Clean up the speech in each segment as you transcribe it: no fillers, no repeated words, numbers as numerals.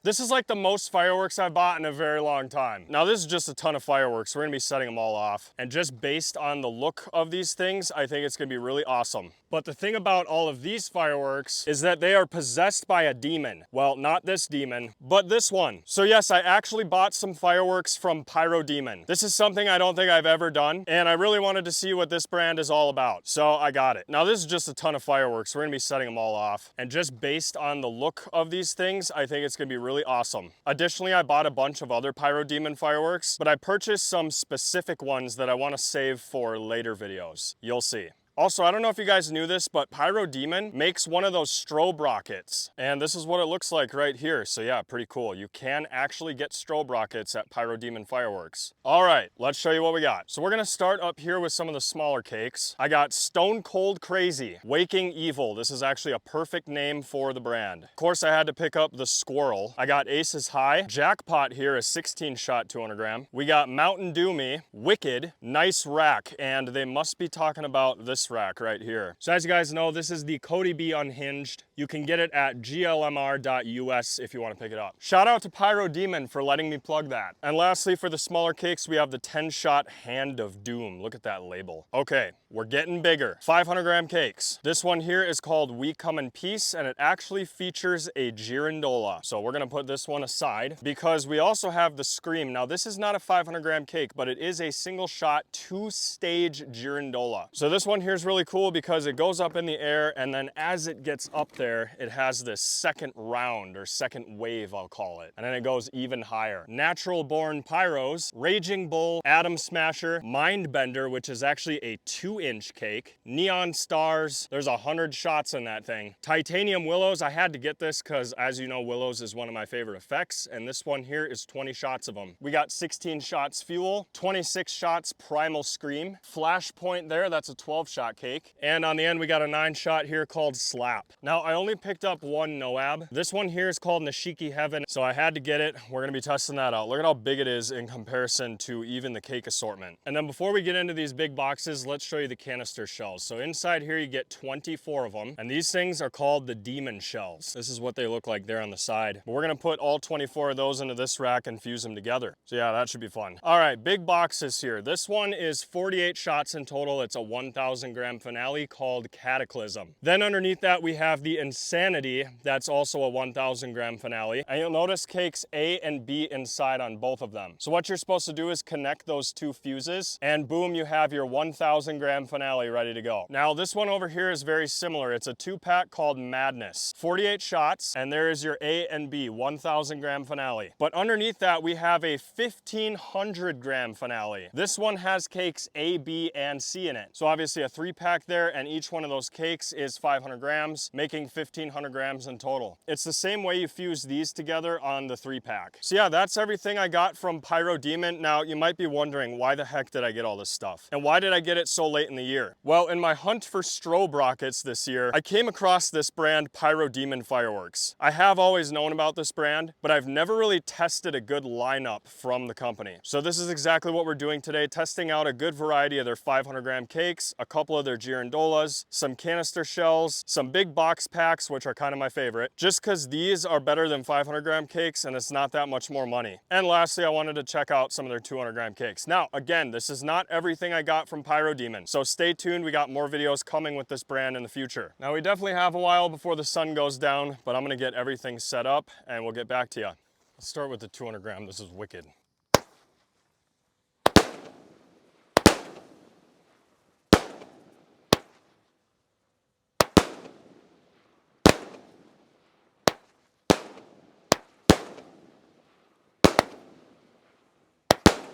This is like the most fireworks I've bought in a very long time. Now this is just a ton of fireworks. We're gonna be setting them all off. And just based on the look of these things, I think it's gonna be really awesome. But the thing about all of these fireworks is that they are possessed by a demon. Well, not this demon, but this one. So yes, I actually bought some fireworks from Pyro Demon. This is something I don't think I've ever done, and I really wanted to see what this brand is all about. So I got it. Now this is just a ton of fireworks. We're gonna be setting them all off. And just based on the look of these things, I think it's gonna be really awesome. Additionally, I bought a bunch of other Pyro Demon fireworks, but I purchased some specific ones that I wanna save for later videos. You'll see. Also, I don't know if you guys knew this, but Pyro Demon makes one of those strobe rockets. And this is what it looks like right here. So yeah, pretty cool. You can actually get strobe rockets at Pyro Demon Fireworks. All right, let's show you what we got. So we're gonna start up here with some of the smaller cakes. I got Stone Cold Crazy, Waking Evil. This is actually a perfect name for the brand. Of course, I had to pick up the Squirrel. I got Aces High. Jackpot here is 16 shot 200 gram. We got Mountain Dew Me, Wicked, Nice Rack, and they must be talking about this rack right here. So as you guys know, this is the CodyB Unhinged. You can get it at glmr.us if you want to pick it up. Shout out to Pyro Demon for letting me plug that. And lastly, for the smaller cakes, we have the 10-shot Hand of Doom. Look at that label. Okay, we're getting bigger. 500 gram cakes. This one here is called We Come in Peace, and it actually features a Girandola. So we're gonna put this one aside because we also have the Scream. Now this is not a 500 gram cake, but it is a single shot 2-stage Girandola. So this one here is really cool because it goes up in the air, and then as it gets up there, it has this second round or second wave, I'll call it, and then it goes even higher. Natural Born Pyros, Raging Bull, Atom Smasher, Mind Bender, which is actually a 2-inch cake, Neon Stars, there's 100 shots in that thing. Titanium Willows, I had to get this because as you know, Willows is one of my favorite effects, and this one here is 20 shots of them. We got 16 shots Fuel, 26 shots Primal Scream, Flashpoint there, that's a 12-shot cake. And on the end, we got a 9-shot here called Slap. Now, I only picked up one Noab. This one here is called Nishiki Heaven, so I had to get it. We're gonna be testing that out. Look at how big it is in comparison to even the cake assortment. And then before we get into these big boxes, let's show you the canister shells. So inside here, you get 24 of them, and these things are called the Demon Shells. This is what they look like there on the side. But we're gonna put all 24 of those into this rack and fuse them together. So yeah, that should be fun. All right, big boxes here. This one is 48 shots in total. It's a 1,000 gram finale called Cataclysm. Then underneath that, we have the Insanity. That's also a 1,000 gram finale. And you'll notice cakes A and B inside on both of them. So what you're supposed to do is connect those two fuses, and boom, you have your 1,000 gram finale ready to go. Now, this one over here is very similar. It's a 2-pack called Madness. 48 shots, and there is your A and B, 1,000 gram finale. But underneath that, we have a 1,500 gram finale. This one has cakes A, B, and C in it. So obviously a 3-pack there, and each one of those cakes is 500 grams, making 1,500 grams in total. It's the same way you fuse these together on the 3-pack. So yeah, that's everything I got from Pyro Demon. Now, you might be wondering, why the heck did I get all this stuff? And why did I get it so late in the year? Well, in my hunt for strobe rockets this year, I came across this brand, Pyro Demon Fireworks. I have always known about this brand, but I've never really tested a good lineup from the company. So this is exactly what we're doing today, testing out a good variety of their 500 gram cakes, a couple of their Girandolas, some canister shells, some big box packs, which are kind of my favorite, just because these are better than 500 gram cakes and it's not that much more money. And lastly, I wanted to check out some of their 200 gram cakes. Now, again, this is not everything I got from Pyro Demon, so stay tuned. We got more videos coming with this brand in the future. Now, we definitely have a while before the sun goes down, but I'm gonna get everything set up and we'll get back to you. Let's start with the 200 gram. This is wicked.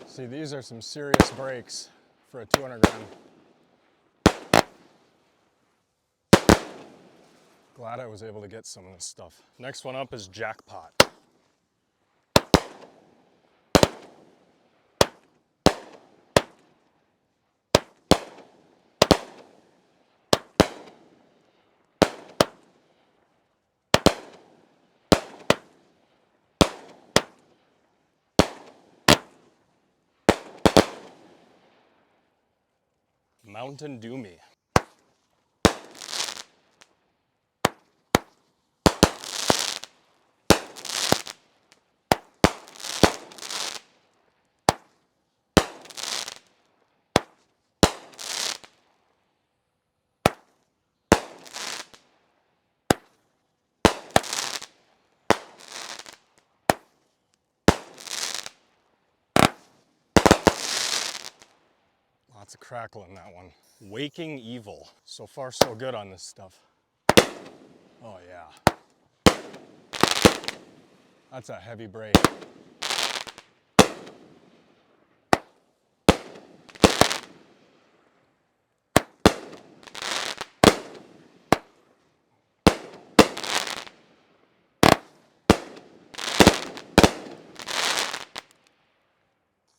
See, these are some serious breaks for a 200 gram. Glad I was able to get some of this stuff. Next one up is Jackpot. Mountain Dew Me. Lots of crackle in that one. Waking Evil. So far so good on this stuff. Oh yeah. That's a heavy break.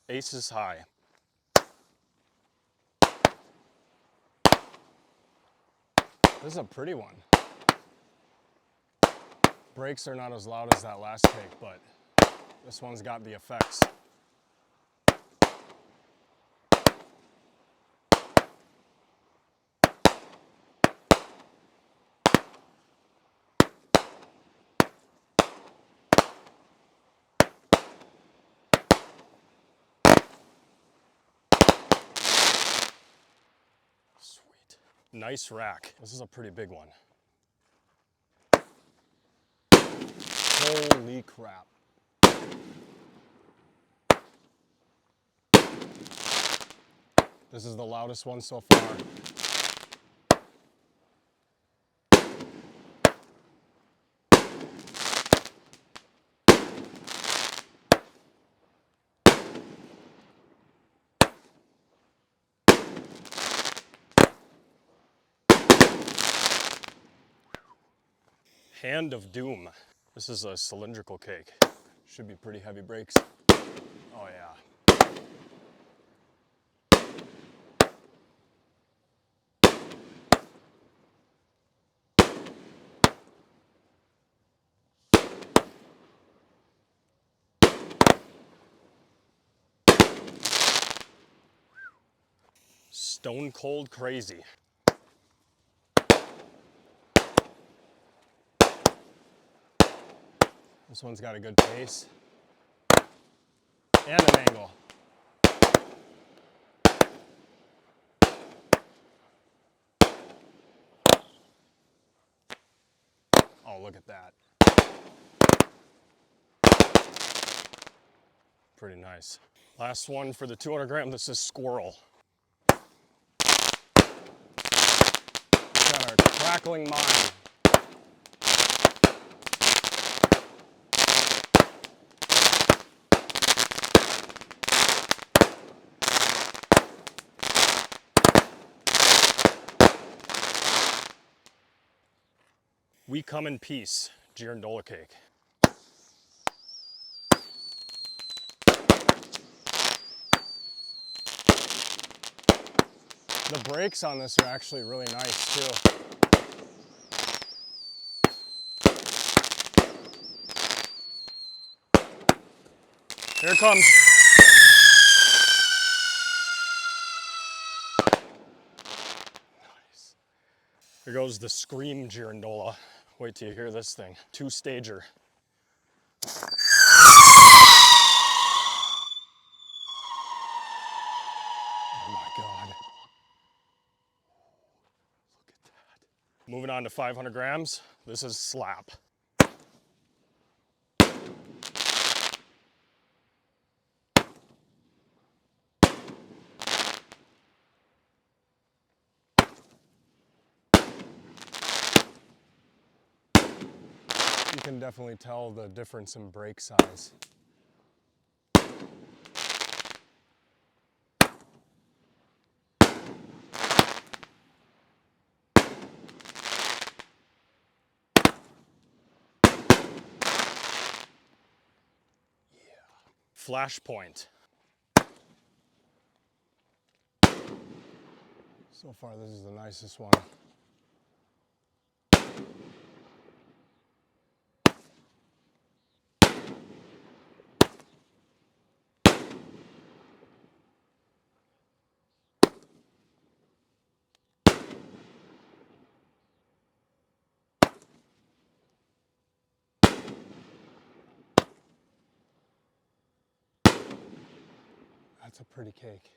Aces high. This is a pretty one. Breaks are not as loud as that last take, but this one's got the effects. Sweet. Nice rack. This is a pretty big one. Holy crap. This is the loudest one so far. Hand of Doom. This is a cylindrical cake. Should be pretty heavy breaks. Oh yeah. Stone cold crazy. This one's got a good pace and an angle. Oh, look at that. Pretty nice. Last one for the 200 gram. This is Squirrel. Got our crackling mine. We Come in Peace, Girandola cake. The brakes on this are actually really nice too. Here it comes. Nice. Here goes the Scream Girandola. Wait till you hear this thing. 2-stager. Oh my God. Look at that. Moving on to 500 grams. This is Slap. You can definitely tell the difference in brake size. Flashpoint. So far, this is the nicest one. That's a pretty cake.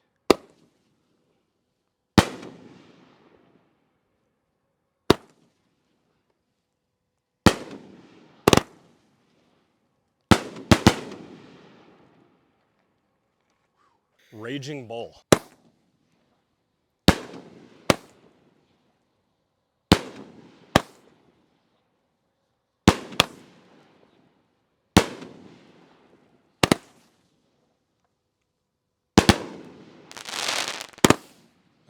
Raging Bull.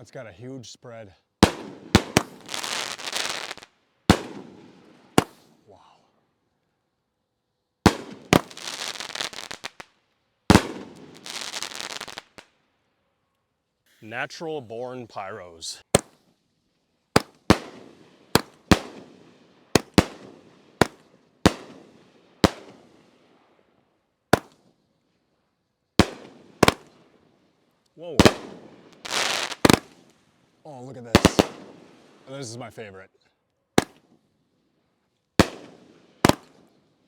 That's got a huge spread. Wow. Natural born pyros. Whoa. Oh, look at this. This is my favorite.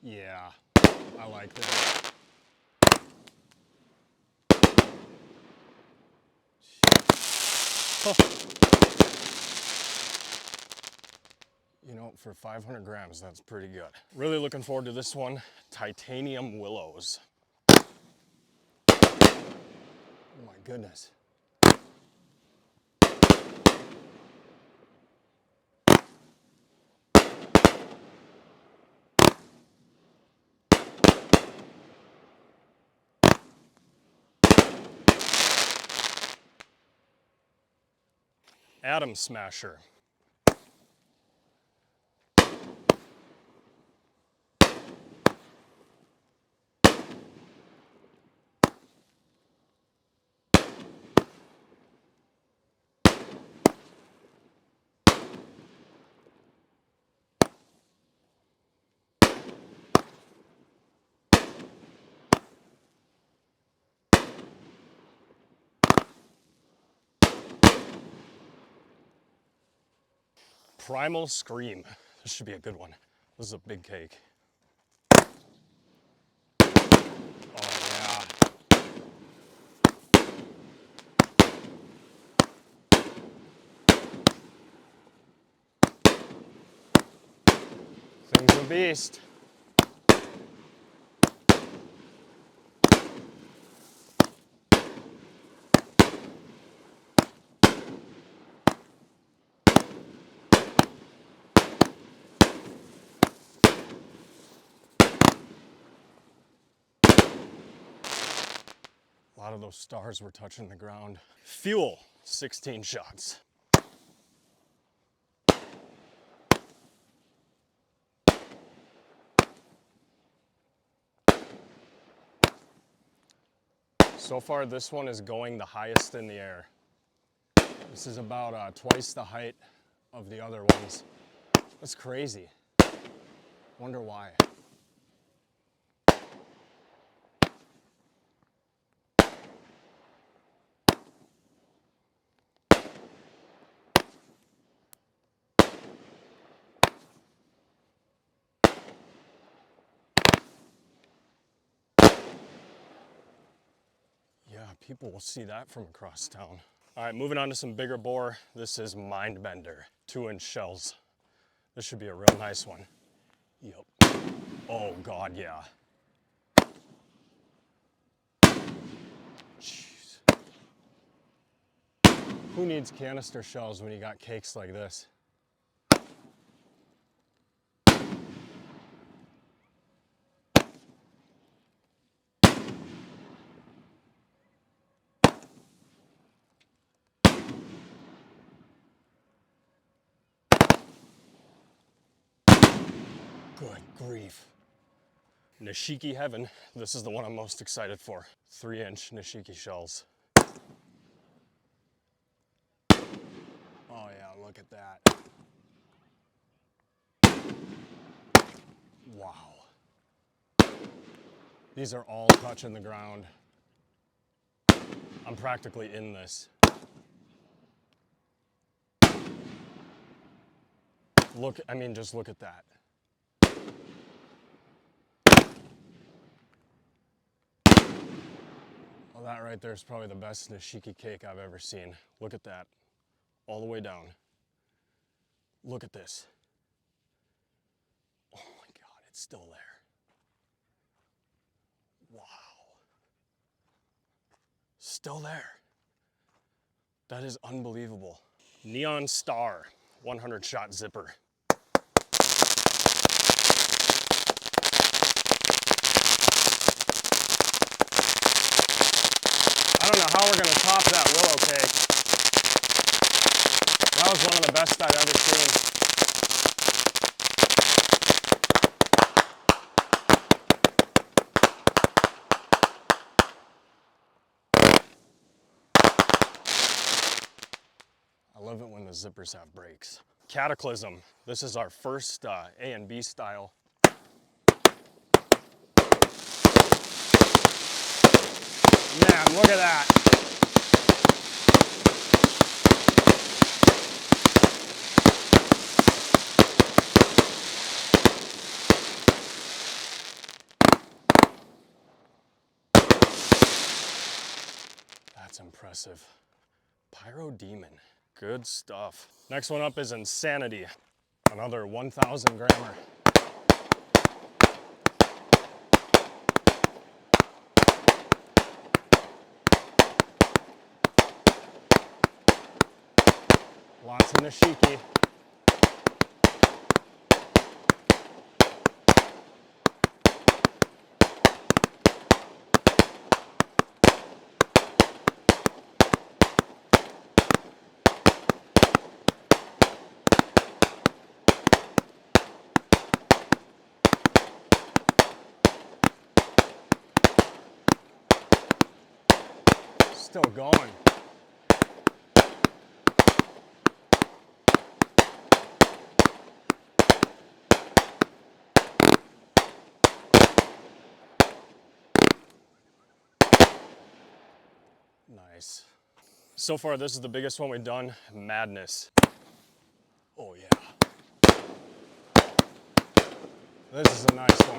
Yeah, I like this. Oh. You know, for 500 grams, that's pretty good. Really looking forward to this one. Titanium willows. Oh my goodness. Atom smasher. Primal Scream. This should be a good one. This is a big cake. Oh yeah. Thing's a beast. A lot of those stars were touching the ground. Fuel, 16 shots. So far, this one is going the highest in the air. This is about twice the height of the other ones. That's crazy. Wonder why. Yeah, people will see that from across town. All right, moving on to some bigger bore. This is Mindbender, 2-inch shells. This should be a real nice one. Yep. Oh God, yeah. Jeez. Who needs canister shells when you got cakes like this? Good grief. Nishiki heaven. This is the one I'm most excited for. 3-inch Nishiki shells. Oh yeah, look at that. Wow. These are all touching the ground. I'm practically in this. Look, I mean, just look at that. Well, that right there is probably the best Nishiki cake I've ever seen. Look at that. All the way down. Look at this. Oh my God, it's still there. Wow. Still there. That is unbelievable. Neon Star, 100 shot zipper. I don't know how we're gonna top that willow cake. That was one of the best I've ever seen. I love it when the zippers have brakes. Cataclysm. This is our first A and B style. Man, look at that. That's impressive. Pyro Demon. Good stuff. Next one up is Insanity. Another 1,000 grammer. Lots of Nishiki. Still going. Nice. So far, this is the biggest one we've done. Madness. Oh yeah. This is a nice one.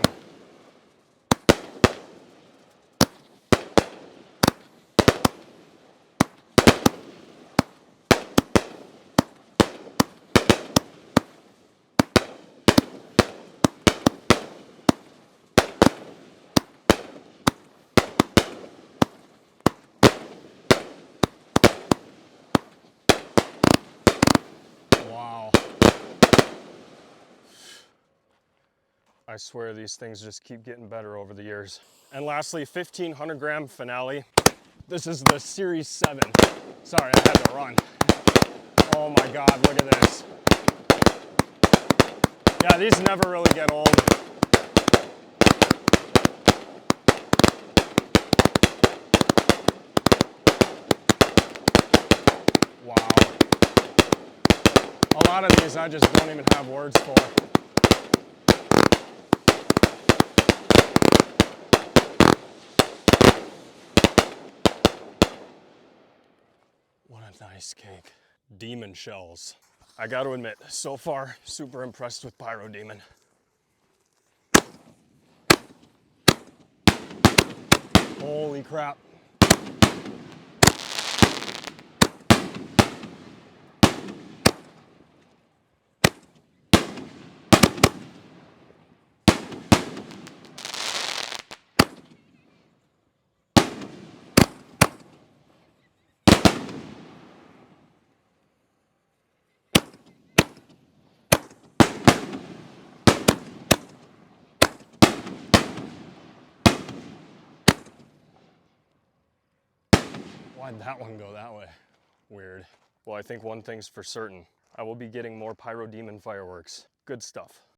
Wow. I swear these things just keep getting better over the years. And lastly, 1,500 gram finale. This is the Series 7. Sorry, I had to run. Oh my God, look at this. Yeah, these never really get old. Wow. A lot of these I just don't even have words for. What a nice cake. Demon shells. I got to admit, so far, super impressed with Pyro Demon. Holy crap. Why'd that one go that way? Weird. Well, I think one thing's for certain. I will be getting more Pyro Demon fireworks. Good stuff.